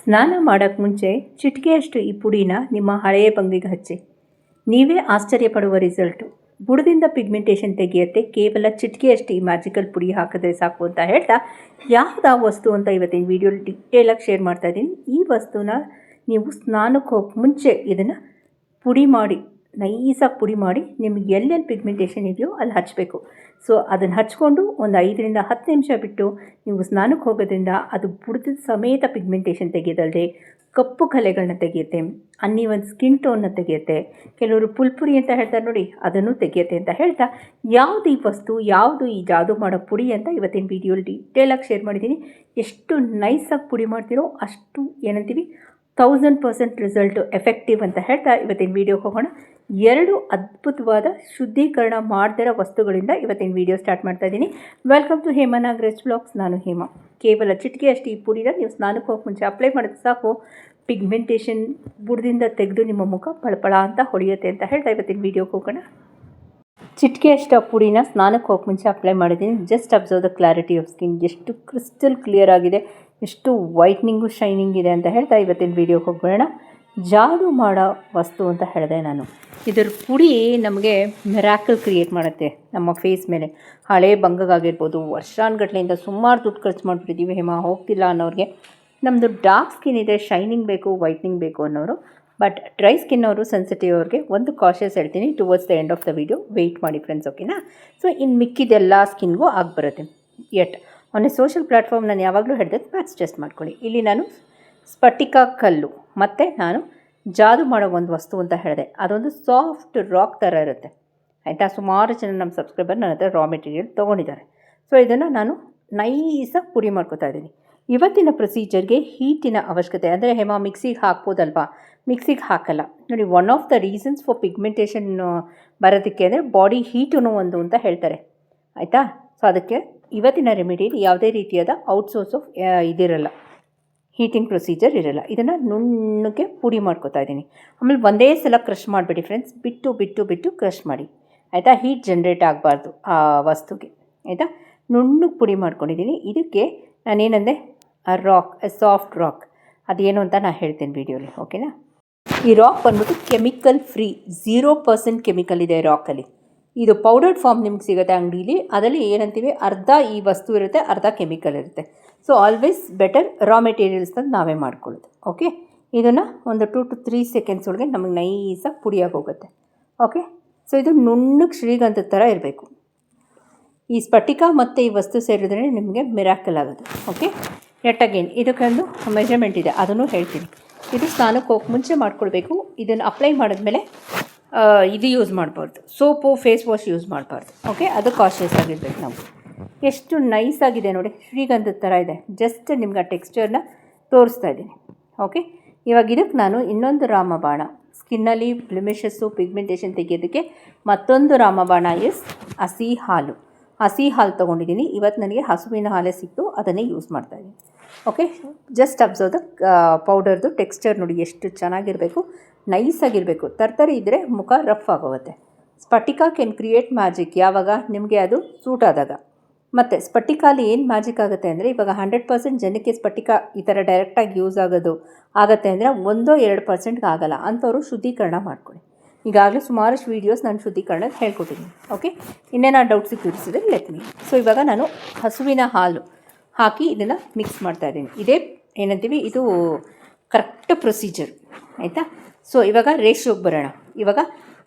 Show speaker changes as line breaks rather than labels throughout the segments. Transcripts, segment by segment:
ಸ್ನಾನ ಮಾಡೋಕ್ಕೆ ಮುಂಚೆ ಚಿಟಿಕೆಯಷ್ಟು ಈ ಪುಡಿನ ನಿಮ್ಮ ಹಳೆಯ ಬಂಗಿಗೆ ಹಚ್ಚಿ. ನೀವೇ ಆಶ್ಚರ್ಯ ಪಡುವ ರಿಸಲ್ಟು. ಬುಡದಿಂದ ಪಿಗ್ಮೆಂಟೇಷನ್ ತೆಗೆಯುತ್ತೆ. ಕೇವಲ ಚಿಟಿಕೆಯಷ್ಟು ಈ ಮ್ಯಾಜಿಕಲ್ ಪುಡಿ ಹಾಕಿದ್ರೆ ಸಾಕು ಅಂತ ಹೇಳ್ತಾ, ಯಾವ್ದು ಆ ವಸ್ತು ಅಂತ ಇವತ್ತಿನ ವೀಡಿಯೋಲಿ ಡಿಟೇಲಾಗಿ ಶೇರ್ ಮಾಡ್ತಾ ಇದ್ದೀನಿ. ಈ ವಸ್ತುನ ನೀವು ಸ್ನಾನಕ್ಕೆ ಹೋಗಿ ಮುಂಚೆ ಇದನ್ನು ಪುಡಿ ಮಾಡಿ, ನೈಸಾಗಿ ಪುಡಿ ಮಾಡಿ, ನಿಮಗೆ ಎಲ್ಲೆಲ್ಲಿ ಪಿಗ್ಮೆಂಟೇಷನ್ ಇದೆಯೋ ಅಲ್ಲಿ ಹಚ್ಚಬೇಕು. ಸೊ ಅದನ್ನು ಹಚ್ಕೊಂಡು ಒಂದು 5 ರಿಂದ 10 ನಿಮಿಷ ಬಿಟ್ಟು ನೀವು ಸ್ನಾನಕ್ಕೆ ಹೋಗೋದ್ರಿಂದ ಅದು ಬುಡದ ಸಮೇತ ಪಿಗ್ಮೆಂಟೇಷನ್ ತೆಗೆಯೋದಲ್ಲದೆ ಕಪ್ಪು ಕಲೆಗಳನ್ನ ತೆಗೆಯುತ್ತೆ, ಅನ್ನೀವನ್ ಸ್ಕಿನ್ ಟೋನ್ನ ತೆಗೆಯುತ್ತೆ, ಕೆಲವರು ಪುಲ್ಪುರಿ ಅಂತ ಹೇಳ್ತಾರೆ ನೋಡಿ, ಅದನ್ನು ತೆಗೆಯುತ್ತೆ ಅಂತ ಹೇಳ್ತಾ, ಯಾವುದು ಈ ವಸ್ತು, ಯಾವುದು ಈ ಜಾದು ಮಾಡೋ ಪುಡಿ ಅಂತ ಇವತ್ತಿನ ವೀಡಿಯೋಲಿ ಡೀಟೇಲಾಗಿ ಶೇರ್ ಮಾಡಿದ್ದೀನಿ. ಎಷ್ಟು ನೈಸಾಗಿ ಪುಡಿ ಮಾಡ್ತೀರೋ ಅಷ್ಟು ಏನಂತೀವಿ 1000% ರಿಸಲ್ಟು ಎಫೆಕ್ಟಿವ್ ಅಂತ ಹೇಳ್ತಾ ಇವತ್ತಿನ ವೀಡಿಯೋಗೆ ಹೋಗೋಣ. 2 ಅದ್ಭುತವಾದ ಶುದ್ಧೀಕರಣ ಮಾಡದಿರೋ ವಸ್ತುಗಳಿಂದ ಇವತ್ತಿನ ವೀಡಿಯೋ ಸ್ಟಾರ್ಟ್ ಮಾಡ್ತಾ ಇದ್ದೀನಿ. Welcome to Hema Nagaraj blogs. ನಾನು ಹೇಮಾ. ಕೇವಲ ಚಿಟಿಕೆಯಷ್ಟು ಈ ಪುಡಿನ ನೀವು ಸ್ನಾನಕ್ಕೆ ಹೋಗಿ ಮುಂಚೆ ಅಪ್ಲೈ ಮಾಡಿದ್ರೆ ಸಾಕು, ಪಿಗ್ಮೆಂಟೇಷನ್ ಬುಡದಿಂದ ತೆಗೆದು ನಿಮ್ಮ ಮುಖ ಪಳಪಳ ಅಂತ ಹೊಳೆಯುತ್ತೆ ಅಂತ ಹೇಳ್ತಾ ಇವತ್ತಿನ ವೀಡಿಯೋಗೆ ಹೋಗೋಣ. ಚಿಟಿಕೆಯಷ್ಟು ಆ ಪುಡಿನ ಸ್ನಾನಕ್ಕೆ ಹೋಗಿ ಮುಂಚೆ ಅಪ್ಲೈ ಮಾಡಿದ್ದೀನಿ. Just observe the clarity of skin. ಎಷ್ಟು ಕ್ರಿಸ್ಟಲ್ ಕ್ಲಿಯರ್ ಆಗಿದೆ, ಎಷ್ಟು ವೈಟ್ನಿಂಗು ಶೈನಿಂಗ್ ಇದೆ ಅಂತ ಹೇಳ್ತಾ ಇವತ್ತಿನ ವೀಡಿಯೋಗೆ ಹೋಗೋಣ. ಜಾದು ಮಾಡೋ ವಸ್ತು ಅಂತ ಹೇಳಿದೆ ನಾನು. ಇದರ ಪುಡಿ ನಮಗೆ ಮಿರಾಕಲ್ ಕ್ರಿಯೇಟ್ ಮಾಡುತ್ತೆ ನಮ್ಮ ಫೇಸ್ ಮೇಲೆ. ಹಳೆ ಬಂಗಗಾಗಿರ್ಬೋದು, ವರ್ಷಾನುಗಟ್ಲೆಯಿಂದ ಸುಮಾರು ದುಡ್ಡು ಖರ್ಚು ಮಾಡಿಬಿಟ್ಟಿದ್ದೀವಿ ಹೇಮಾ, ಹೋಗ್ತಿಲ್ಲ ಅನ್ನೋರಿಗೆ, ನಮ್ಮದು ಡಾರ್ಕ್ ಸ್ಕಿನ್ ಇದೆ, ಶೈನಿಂಗ್ ಬೇಕು, ವೈಟ್ನಿಂಗ್ ಬೇಕು ಅನ್ನೋರು, ಬಟ್ ಡ್ರೈ ಸ್ಕಿನ್ ಅವರು, ಸೆನ್ಸಿಟಿವ್ ಅವ್ರಿಗೆ ಒಂದು ಕಾಷಿಯಸ್ ಹೇಳ್ತೀನಿ, towards the end of the video wait ಮಾಡಿ ಫ್ರೆಂಡ್ಸ್, ಓಕೆನಾ? ಸೊ ಇನ್ನು ಮಿಕ್ಕಿದೆಲ್ಲ ಸ್ಕಿನ್ಗೂ ಆಗಿಬರುತ್ತೆ. At on a social platform ನಾನು ಯಾವಾಗಲೂ ಹೇಳಿದೆ ಮ್ಯಾಚ್ ಟೆಸ್ಟ್ ಮಾಡ್ಕೊಳ್ಳಿ. ಇಲ್ಲಿ ನಾನು ಸ್ಫಟಿಕ ಕಲ್ಲು ಮತ್ತು ನಾನು ಜಾದು ಮಾಡೋ ಒಂದು ವಸ್ತು ಅಂತ ಹೇಳಿದೆ, ಅದೊಂದು ಸಾಫ್ಟ್ ರಾಕ್ ಥರ ಇರುತ್ತೆ ಆಯಿತಾ. ಸುಮಾರು ಜನ ನಮ್ಮ ಸಬ್ಸ್ಕ್ರೈಬರ್ ನನ್ನ ಹತ್ರ ರಾ ಮೆಟೀರಿಯಲ್ ತೊಗೊಂಡಿದ್ದಾರೆ. ಸೊ ಇದನ್ನು ನಾನು ನೈಸಾಗಿ ಪುಡಿ ಮಾಡ್ಕೊತಾ ಇದ್ದೀನಿ. ಇವತ್ತಿನ ಪ್ರೊಸೀಜರ್ಗೆ ಹೀಟಿನ ಅವಶ್ಯಕತೆ, ಅಂದರೆ ಹೇಮಾ ಮಿಕ್ಸಿಗೆ ಹಾಕ್ಬೋದಲ್ವಾ? ಮಿಕ್ಸಿಗೆ ಹಾಕಲ್ಲ ನೋಡಿ. One of the reasons for pigmentation ಬರೋದಕ್ಕೆ ಅಂದರೆ ಬಾಡಿ ಹೀಟೂ ಒಂದು ಅಂತ ಹೇಳ್ತಾರೆ ಆಯಿತಾ. ಸೊ ಅದಕ್ಕೆ ಇವತ್ತಿನ ರೆಮಿಡಿಯಲ್ಲಿ ಯಾವುದೇ ರೀತಿಯಾದ ಔಟ್ಸೋರ್ಸ್ ಆಫ್ ಇದಿರಲ್ಲ, ಹೀಟಿಂಗ್ ಪ್ರೊಸೀಜರ್ ಇರಲ್ಲ. ಇದನ್ನು ನುಣ್ಣಗೆ ಪುಡಿ ಮಾಡ್ಕೊತಾ ಇದ್ದೀನಿ. ಆಮೇಲೆ ಒಂದೇ ಸಲ ಕ್ರಷ್ ಮಾಡಬೇಡಿ ಫ್ರೆಂಡ್ಸ್, ಬಿಟ್ಟು ಬಿಟ್ಟು ಬಿಟ್ಟು ಕ್ರಷ್ ಮಾಡಿ ಆಯಿತಾ. ಹೀಟ್ ಜನ್ರೇಟ್ ಆಗಬಾರ್ದು ಆ ವಸ್ತುಗೆ ಆಯಿತಾ. ನುಣ್ಣಗೆ ಪುಡಿ ಮಾಡ್ಕೊಂಡಿದ್ದೀನಿ. ಇದಕ್ಕೆ ನಾನೇನಂದೆ ರಾಕ್, ಸಾಫ್ಟ್ ರಾಕ್, ಅದೇನು ಅಂತ ನಾನು ಹೇಳ್ತೇನೆ ವೀಡಿಯೋಲಿ, ಓಕೆನಾ? ಈ ರಾಕ್ ಬಂದ್ಬಿಟ್ಟು ಕೆಮಿಕಲ್ ಫ್ರೀ, 0% ಕೆಮಿಕಲ್ ಇದೆ ರಾಕಲ್ಲಿ. ಇದು ಪೌಡರ್ಡ್ ಫಾರ್ಮ್ ನಿಮ್ಗೆ ಸಿಗುತ್ತೆ ಅಂಗಡೀಲಿ. ಅದರಲ್ಲಿ ಏನಂತೀವಿ, ಅರ್ಧ ಈ ವಸ್ತು ಇರುತ್ತೆ, ಅರ್ಧ ಕೆಮಿಕಲ್ ಇರುತ್ತೆ. ಸೊ ಆಲ್ವೇಸ್ ಬೆಟರ್ ರಾ ಮೆಟೀರಿಯಲ್ಸ್ನ ನಾವೇ ಮಾಡ್ಕೊಳ್ಳೋದು, ಓಕೆ? ಇದನ್ನು ಒಂದು 2 to 3 ಸೆಕೆಂಡ್ಸ್ ಒಳಗೆ ನಮಗೆ ನೈಸಾಗಿ ಪುಡಿಯಾಗಿ ಹೋಗುತ್ತೆ, ಓಕೆ? ಸೊ ಇದು ನುಣ್ಣಗೆ ಶ್ರೀಗಂಧದ ಥರ ಇರಬೇಕು. ಈ ಸ್ಫಟಿಕ ಮತ್ತು ಈ ವಸ್ತು ಸೇರಿದ್ರೆ ನಿಮಗೆ ಮಿರಾಕಲ್ ಆಗುತ್ತೆ, ಓಕೆ? ಎಟ್ ಅಗೇನ್ ಇದಕ್ಕೊಂದು ಮೆಜರ್ಮೆಂಟ್ ಇದೆ, ಅದನ್ನು ಹೇಳ್ತೀನಿ. ಇದು ಸ್ನಾನಕ್ಕೆ ಹೋಗಿ ಮುಂಚೆ ಮಾಡ್ಕೊಳ್ಬೇಕು. ಇದನ್ನು ಅಪ್ಲೈ ಮಾಡಿದ್ಮೇಲೆ ಇದು ಯೂಸ್ ಮಾಡಬಾರ್ದು, ಸೋಪು, ಫೇಸ್ ವಾಶ್ ಯೂಸ್ ಮಾಡಬಾರ್ದು, ಓಕೆ? ಅದು ಕಾಷಿಯಸ್ ಆಗಿರ್ಬೇಕು ನಾವು. ಎಷ್ಟು ನೈಸ್ ಆಗಿದೆ ನೋಡಿ, ಶ್ರೀಗಂಧದ ಥರ ಇದೆ. ಜಸ್ಟ್ ನಿಮ್ಗೆ ಆ ಟೆಕ್ಸ್ಚರ್ನ ತೋರಿಸ್ತಾ ಇದ್ದೀನಿ, ಓಕೆ? ಇವಾಗ ಇದಕ್ಕೆ ನಾನು ಇನ್ನೊಂದು ರಾಮಬಾಣ, ಸ್ಕಿನ್ನಲ್ಲಿ ಬ್ಲಿಮಿಷಸ್ಸು, ಪಿಗ್ಮೆಂಟೇಷನ್ ತೆಗೆಯೋದಕ್ಕೆ ಮತ್ತೊಂದು ರಾಮಬಾಣ ಇಸ್ ಹಸಿ ಹಾಲು. ಹಸಿ ಹಾಲು ತೊಗೊಂಡಿದ್ದೀನಿ. ಇವತ್ತು ನನಗೆ ಹಸುವಿನ ಹಾಲೇ ಸಿಕ್ತು, ಅದನ್ನೇ ಯೂಸ್ ಮಾಡ್ತಾಯಿದ್ದೀನಿ, ಓಕೆ? ಜಸ್ಟ್ ಅಬ್ಸರ್ವ್ ದ ಪೌಡರ್ದು ಟೆಕ್ಸ್ಚರ್ ನೋಡಿ, ಎಷ್ಟು ಚೆನ್ನಾಗಿರಬೇಕು, ನೈಸಾಗಿರಬೇಕು. ತರ್ತರಿ ಇದ್ದರೆ ಮುಖ ರಫ್ ಆಗೋಗುತ್ತೆ. ಸ್ಫಟಿಕ ಕ್ಯಾನ್ ಕ್ರಿಯೇಟ್ ಮ್ಯಾಜಿಕ್, ಯಾವಾಗ ನಿಮಗೆ ಅದು ಸೂಟ್ ಆದಾಗ. ಮತ್ತು ಸ್ಫಟಿಕಾಲಿ ಏನು ಮ್ಯಾಜಿಕ್ ಆಗುತ್ತೆ ಅಂದರೆ, ಇವಾಗ 100% ಜನಕ್ಕೆ ಸ್ಫಟಿಕ ಈ ಥರ ಡೈರೆಕ್ಟಾಗಿ ಯೂಸ್ ಆಗುತ್ತೆ ಅಂದರೆ 1-2% ಆಗಲ್ಲ. ಅಂಥವರು ಶುದ್ಧೀಕರಣ ಮಾಡ್ಕೊಳ್ಳಿ. ಈಗಾಗಲೇ ಸುಮಾರಷ್ಟು ವೀಡಿಯೋಸ್ ನಾನು ಶುದ್ಧೀಕರಣ ಹೇಳ್ಕೊಟ್ಟಿದ್ದೀನಿ, ಓಕೆ? ಇನ್ನೇನು ಡೌಟ್ಸಿಗೆ ತಿಳಿಸಿದ್ರೆ ಲೆಟ್ ಮೀ. ಸೊ ಇವಾಗ ನಾನು ಹಸುವಿನ ಹಾಲು ಹಾಕಿ ಇದನ್ನು ಮಿಕ್ಸ್ ಮಾಡ್ತಾಯಿದ್ದೀನಿ. ಇದೇ ಏನಂತೀವಿ, ಇದು ಕರೆಕ್ಟ್ ಪ್ರೊಸೀಜರ್ ಆಯಿತಾ. ಸೊ ಇವಾಗ ರೇಷಿಯೋಗೆ ಬರೋಣ. ಇವಾಗ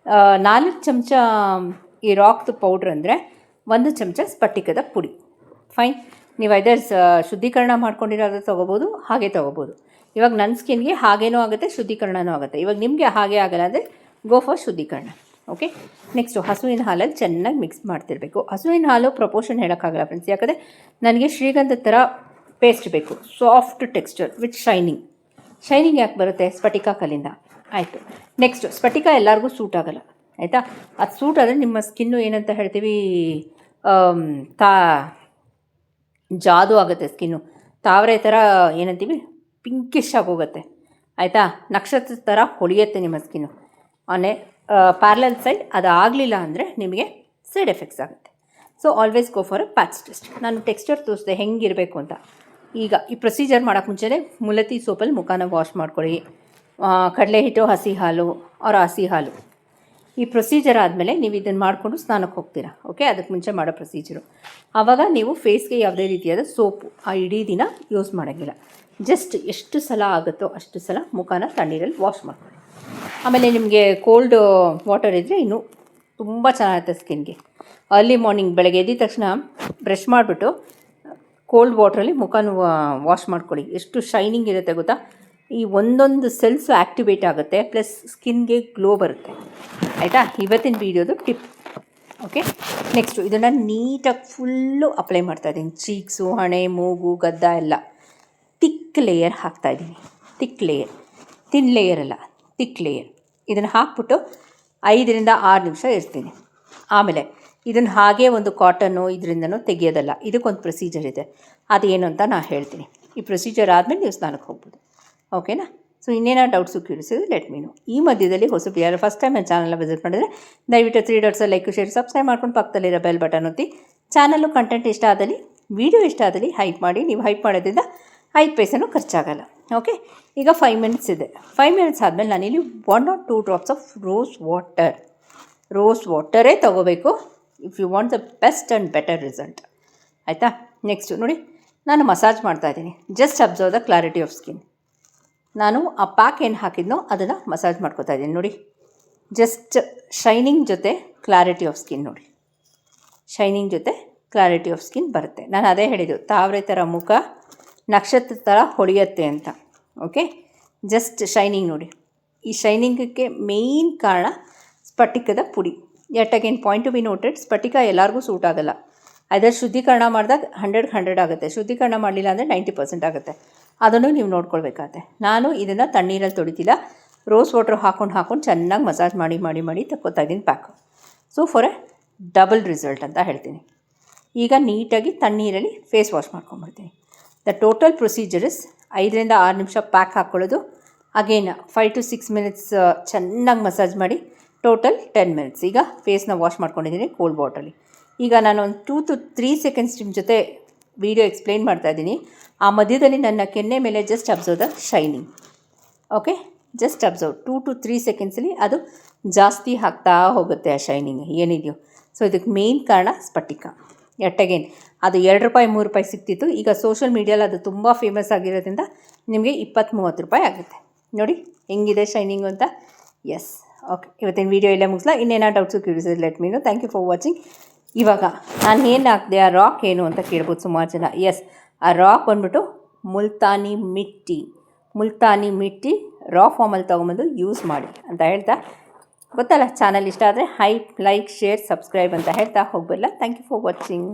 4 ಚಮಚ ಈ ರಾಕ್ದು ಪೌಡ್ರ್ ಅಂದರೆ 1 ಚಮಚ ಸ್ಫಟಿಕದ ಪುಡಿ. ಫೈನ್. ನೀವು ಐದರ್ ಶುದ್ಧೀಕರಣ ಮಾಡ್ಕೊಂಡಿರೋದು ತೊಗೋಬೋದು, ಹಾಗೆ ತೊಗೋಬೋದು. ಇವಾಗ ನನ್ನ ಸ್ಕಿನ್ಗೆ ಹಾಗೇನೂ ಆಗುತ್ತೆ, ಶುದ್ಧೀಕರಣವೂ ಆಗುತ್ತೆ. ಇವಾಗ ನಿಮಗೆ ಹಾಗೆ ಆಗಲ್ಲ ಅಂದರೆ ಗೋ ಫಾರ್ ಶುದ್ಧೀಕರಣ, ಓಕೆ? ನೆಕ್ಸ್ಟು ಹಸುವಿನ ಹಾಲಲ್ಲಿ ಚೆನ್ನಾಗಿ ಮಿಕ್ಸ್ ಮಾಡ್ತಿರಬೇಕು. ಹಸುವಿನ ಹಾಲು ಪ್ರಪೋರ್ಷನ್ ಹೇಳೋಕ್ಕಾಗಲ್ಲ ಫ್ರೆಂಡ್ಸ್, ಯಾಕಂದರೆ ನನಗೆ ಶ್ರೀಗಂಧದ ಥರ ಪೇಸ್ಟ್ ಬೇಕು, soft texture with shining. Shining ಯಾಕೆ ಬರುತ್ತೆ? ಸ್ಫಟಿಕ ಕಲ್ಲಿಂದ. ಆಯಿತು. ನೆಕ್ಸ್ಟು ಸ್ಫಟಿಕ ಎಲ್ಲರಿಗೂ ಸೂಟ್ ಆಗೋಲ್ಲ ಆಯಿತಾ. ಅದು ಸೂಟ್ ಆದರೆ ನಿಮ್ಮ ಸ್ಕಿನ್ನು ಏನಂತ ಹೇಳ್ತೀವಿ, ಜಾದು ಆಗುತ್ತೆ ಸ್ಕಿನ್ನು. ತಾವರೆ ಥರ ಏನಂತೀವಿ, ಪಿಂಕಿಶ್ ಆಗೋಗುತ್ತೆ ಆಯಿತಾ. ನಕ್ಷತ್ರದ ಥರ ಹೊಳೆಯುತ್ತೆ ನಿಮ್ಮ ಸ್ಕಿನ್ನು. ಆನೆ ಪ್ಯಾರಲಲ್ ಸೈಡ್ ಅದು ಆಗಲಿಲ್ಲ ಅಂದರೆ ನಿಮಗೆ ಸೈಡ್ ಎಫೆಕ್ಟ್ಸ್ ಆಗುತ್ತೆ. So always go for a patch test. ನಾನು ಟೆಕ್ಸ್ಚರ್ ತೋರಿಸಿದೆ ಹೆಂಗಿರಬೇಕು ಅಂತ. ಈಗ ಈ ಪ್ರೊಸೀಜರ್ ಮಾಡೋಕ್ಕೆ ಮುಂಚೆನೇ ಮುಲತಿ ಸೋಪಲ್ಲಿ ಮುಖನ ವಾಶ್ ಮಾಡ್ಕೊಳ್ಳಿ. ಕಡಲೆ ಹಿಟ್ಟು, ಹಸಿ ಹಾಲು ಹಸಿ ಹಾಲು. ಈ ಪ್ರೊಸೀಜರ್ ಆದಮೇಲೆ ನೀವು ಇದನ್ನು ಮಾಡಿಕೊಂಡು ಸ್ನಾನಕ್ಕೆ ಹೋಗ್ತೀರಾ. ಓಕೆ, ಅದಕ್ಕೆ ಮುಂಚೆ ಮಾಡೋ ಪ್ರೊಸೀಜರು. ಆವಾಗ ನೀವು ಫೇಸ್ಗೆ ಯಾವುದೇ ರೀತಿಯಾದ ಸೋಪು ಆ ಇಡೀ ದಿನ ಯೂಸ್ ಮಾಡೋಂಗಿಲ್ಲ. ಜಸ್ಟ್ ಎಷ್ಟು ಸಲ ಆಗುತ್ತೋ ಅಷ್ಟು ಸಲ ಮುಖನ ತಣ್ಣೀರಲ್ಲಿ ವಾಶ್ ಮಾಡ್ಕೊಳ್ಳಿ. ಆಮೇಲೆ ನಿಮಗೆ ಕೋಲ್ಡ್ ವಾಟರ್ ಇದ್ದರೆ ಇನ್ನೂ ತುಂಬ ಚೆನ್ನಾಗಿರುತ್ತೆ ಸ್ಕಿನ್ಗೆ. ಅರ್ಲಿ ಮಾರ್ನಿಂಗ್ ಬೆಳಗ್ಗೆ ಎದ್ದ ತಕ್ಷಣ ಬ್ರಷ್ ಮಾಡಿಬಿಟ್ಟು ಕೋಲ್ಡ್ ವಾಟ್ರಲ್ಲಿ ಮುಖನ ವಾಶ್ ಮಾಡ್ಕೊಳ್ಳಿ. ಎಷ್ಟು ಶೈನಿಂಗ್ ಇರುತ್ತೆ ಗೊತ್ತಾ. ಈ ಒಂದೊಂದು ಸೆಲ್ಸು ಆ್ಯಕ್ಟಿವೇಟ್ ಆಗುತ್ತೆ, ಪ್ಲಸ್ ಸ್ಕಿನ್ಗೆ ಗ್ಲೋ ಬರುತ್ತೆ. ಆಯಿತಾ, ಇವತ್ತಿನ ವೀಡಿಯೋದು ಟಿಪ್. ಓಕೆ, ನೆಕ್ಸ್ಟು ಇದನ್ನು ನೀಟಾಗಿ ಫುಲ್ಲು ಅಪ್ಲೈ ಮಾಡ್ತಾಯಿದ್ದೀನಿ. ಚೀಕ್ಸು, ಹಣೆ, ಮೂಗು, ಗದ್ದ ಎಲ್ಲ ತಿಕ್ ಲೇಯರ್ ಹಾಕ್ತಾಯಿದ್ದೀನಿ. ತಿಕ್ ಲೇಯರ್, ತಿನ್ ಲೇಯರ್ ಅಲ್ಲ, ತಿಕ್ ಲೇಯರ್. ಇದನ್ನು ಹಾಕ್ಬಿಟ್ಟು 5 ರಿಂದ 6 ನಿಮಿಷ ಇರ್ತೀನಿ. ಆಮೇಲೆ ಇದನ್ನು ಹಾಗೇ ಒಂದು ಕಾಟನ್ನು ಇದರಿಂದನೂ ತೆಗಿಯೋದಲ್ಲ. ಇದಕ್ಕೊಂದು ಪ್ರೊಸೀಜರ್ ಇದೆ, ಅದೇನು ಅಂತ ನಾನು ಹೇಳ್ತೀನಿ. ಈ ಪ್ರೊಸೀಜರ್ ಆದಮೇಲೆ ನೀವು ಸ್ನಾನಕ್ಕೆ ಹೋಗ್ಬೋದು. ಓಕೆನಾ. ಸೊ ಇನ್ನೇನೋ ಡೌಟ್ಸು ಕ್ಯೂರಿಸಿದ್ರೆ ಲೆಟ್ ಮೀ ನೋ. ಈ ಮಧ್ಯದಲ್ಲಿ ಹೊಸಬ್ರು ಯಾರು ಫಸ್ಟ್ ಟೈಮ್ ನನ್ನ ಚಾನಲ್ನ ವಿಸಿಟ್ ಮಾಡಿದರೆ ದಯವಿಟ್ಟು 3 ಡಾಟ್ಸಲ್ಲಿ ಲೈಕ್, ಶೇರ್, ಸಬ್ಸ್ಕ್ರೈಬ್ ಮಾಡ್ಕೊಂಡು ಪಕ್ಕದಲ್ಲಿರೋ ಬೆಲ್ ಬಟನ್ ಒತ್ತಿ. ಚಾನಲ್ಲು ಕಂಟೆಂಟ್ ಇಷ್ಟ ಆದಲ್ಲಿ, ವೀಡಿಯೋ ಇಷ್ಟ ಆದಲ್ಲಿ ಹೈಪ್ ಮಾಡಿ. ನೀವು ಹೈಪ್ ಮಾಡೋದ್ರಿಂದ 5 ಪೈಸೆನೂ ಖರ್ಚಾಗಲ್ಲ. ಓಕೆ, ಈಗ 5 ಮಿನಿಟ್ಸ್ ಇದೆ. 5 ಮಿನಿಟ್ಸ್ ಆದಮೇಲೆ ನಾನಿಲ್ಲಿ 1 or 2 ಡ್ರಾಪ್ಸ್ ಆಫ್ ರೋಸ್ ವಾಟರೇ ತೊಗೋಬೇಕು if you want the best and better result. ಆಯಿತಾ. ನೆಕ್ಸ್ಟು ನೋಡಿ, ನಾನು ಮಸಾಜ್ ಮಾಡ್ತಾಯಿದ್ದೀನಿ. Just observe the clarity of skin. ನಾನು ಆ ಪ್ಯಾಕ್ ಏನು ಹಾಕಿದ್ನೋ ಅದನ್ನು ಮಸಾಜ್ ಮಾಡ್ಕೋತಾ ಇದ್ದೀನಿ. ನೋಡಿ, ಜಸ್ಟ್ ಶೈನಿಂಗ್ ಜೊತೆ ಕ್ಲಾರಿಟಿ ಆಫ್ ಸ್ಕಿನ್. ನೋಡಿ, ಶೈನಿಂಗ್ ಜೊತೆ ಕ್ಲಾರಿಟಿ ಆಫ್ ಸ್ಕಿನ್ ಬರುತ್ತೆ. ನಾನು ಅದೇ ಹೇಳಿದ್ದು, ತಾವರೆ ಥರ ಮುಖ ನಕ್ಷತ್ರ ಥರ ಹೊಳೆಯುತ್ತೆ ಅಂತ. ಓಕೆ, ಜಸ್ಟ್ ಶೈನಿಂಗ್ ನೋಡಿ. ಈ ಶೈನಿಂಗಕ್ಕೆ ಮೇಯ್ನ್ ಕಾರಣ ಸ್ಫಟಿಕದ ಪುಡಿ. Yet again point to be noted, ಸ್ಫಟಿಕ ಎಲ್ಲರಿಗೂ ಸೂಟ್ ಆಗೋಲ್ಲ. ಅದರ ಶುದ್ಧೀಕರಣ ಮಾಡಿದಾಗ 100 ಆಗುತ್ತೆ. ಶುದ್ಧೀಕರಣ ಮಾಡಲಿಲ್ಲ ಅಂದರೆ 90% ಆಗುತ್ತೆ. ಅದನ್ನು ನೀವು ನೋಡ್ಕೊಳ್ಬೇಕಾಗತ್ತೆ. ನಾನು ಇದನ್ನು ತಣ್ಣೀರಲ್ಲಿ ತೊಳಿತಿಲ್ಲ, ರೋಸ್ ವಾಟ್ರ್ ಹಾಕ್ಕೊಂಡು ಚೆನ್ನಾಗಿ ಮಸಾಜ್ ಮಾಡಿ ತಕ್ಕೋತಾ ಇದ್ದೀನಿ pack. So for a double result ಅಂತ ಹೇಳ್ತೀನಿ. ಈಗ ನೀಟಾಗಿ ತಣ್ಣೀರಲ್ಲಿ ಫೇಸ್ ವಾಶ್ ಮಾಡ್ಕೊಂಡ್ಬಿಡ್ತೀನಿ. ದ ಟೋಟಲ್ ಪ್ರೊಸೀಜರ್ ಇಸ್ 5 ರಿಂದ 6 ನಿಮಿಷ ಪ್ಯಾಕ್ ಹಾಕ್ಕೊಳ್ಳೋದು. ಅಗೇನ್ 5 to 6 ಮಿನಿಟ್ಸ್ ಚೆನ್ನಾಗಿ ಮಸಾಜ್ ಮಾಡಿ, ಟೋಟಲ್ 10 ಮಿನಿಟ್ಸ್. ಈಗ ಫೇಸ್ನ ವಾಶ್ ಮಾಡ್ಕೊಂಡಿದ್ದೀನಿ ಕೋಲ್ಡ್ ವಾಟ್ರಲ್ಲಿ. ಈಗ ನಾನು ಒಂದು 2 to 3 ಸೆಕೆಂಡ್ಸ್ ನಿಮ್ಮ ಜೊತೆ ವೀಡಿಯೋ ಎಕ್ಸ್ಪ್ಲೈನ್ ಮಾಡ್ತಾಯಿದ್ದೀನಿ. ಆ ಮಧ್ಯದಲ್ಲಿ ನನ್ನ ಕೆನ್ನೆ ಮೇಲೆ just observe the shining. Okay, just observe 2 to 3 ಸೆಕೆಂಡ್ಸಲ್ಲಿ ಅದು ಜಾಸ್ತಿ ಆಗ್ತಾ ಹೋಗುತ್ತೆ ಆ ಶೈನಿಂಗ್ ಏನಿದೆಯೋ. ಸೊ ಇದಕ್ಕೆ ಮೇಯ್ನ್ ಕಾರಣ ಸ್ಫಟಿಕ. ಯಟ್ ಅಗೇನ್ ಅದು ₹2 ₹3 ಸಿಗ್ತಿತ್ತು. ಈಗ ಸೋಷಲ್ ಮೀಡಿಯಲ್ಲಿ ಅದು ತುಂಬ ಫೇಮಸ್ ಆಗಿರೋದ್ರಿಂದ ನಿಮಗೆ ₹20-30 ಆಗುತ್ತೆ. ನೋಡಿ ಹೆಂಗಿದೆ ಶೈನಿಂಗು ಅಂತ. ಎಸ್, ಓಕೆ, ಇವತ್ತಿನ ವೀಡಿಯೋ ಇಲ್ಲೇ ಮುಗಿಸ್ಲಾ. ಇನ್ನೇನೋ doubts curious let me know. Thank you for watching. ಇವಾಗ ನಾನು ಏನು ಹಾಕಿದೆ, ಆ ರಾಕ್ ಏನು ಅಂತ ಕೇಳ್ಬೋದು ಸುಮಾರು ಜನ. ಎಸ್, ಆ ರಾಕ್ ಬಂದ್ಬಿಟ್ಟು ಮುಲ್ತಾನಿ ಮಿಟ್ಟಿ ರಾ ಫಾರ್ಮಲ್ಲಿ ತೊಗೊಂಬಂದು ಯೂಸ್ ಮಾಡಿ ಅಂತ ಹೇಳ್ತಾ, ಗೊತ್ತಲ್ಲ, ಚಾನಲ್ ಇಷ್ಟ ಆದರೆ ಹೈಪ್, ಲೈಕ್, ಶೇರ್, ಸಬ್ಸ್ಕ್ರೈಬ್ ಅಂತ ಹೇಳ್ತಾ ಹೋಗ್ಬಲ್ಲ. Thank you for watching.